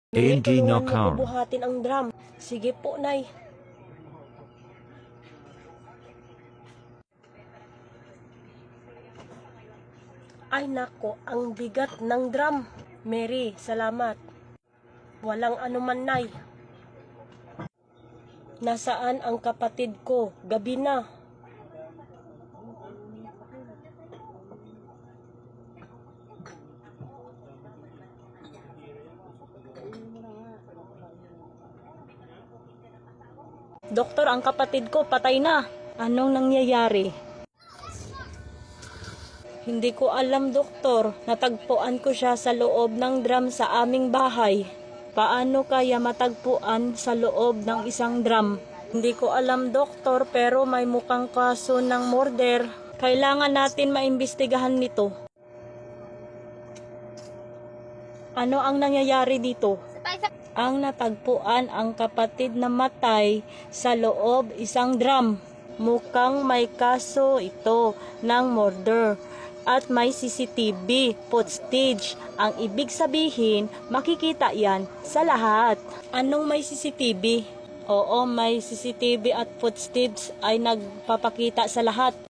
Nay, ANG tulungan mo Knockout. ko buhatin ang drum. Sige po, Nay. Ay nako, ang bigat ng drum. Mary, salamat. Walang anuman, Nay. Nasaan ang kapatid ko? Gabi na. Doktor, ang kapatid ko patay na. Anong nangyayari? Hindi ko alam, doktor. Natagpuan ko siya sa loob ng drum sa aming bahay. Paano kaya matagpuan sa loob ng isang drum? Hindi ko alam, doktor, pero may mukhang kaso ng murder. Kailangan natin maimbestigahan nito. Ano ang nangyayari dito? Ang natagpuan ang kapatid na matay sa loob isang drum. Mukhang may kaso ito ng murder at may CCTV footage. Ang ibig sabihin, makikita yan sa lahat. Anong may CCTV? Oo, may CCTV at footage ay nagpapakita sa lahat.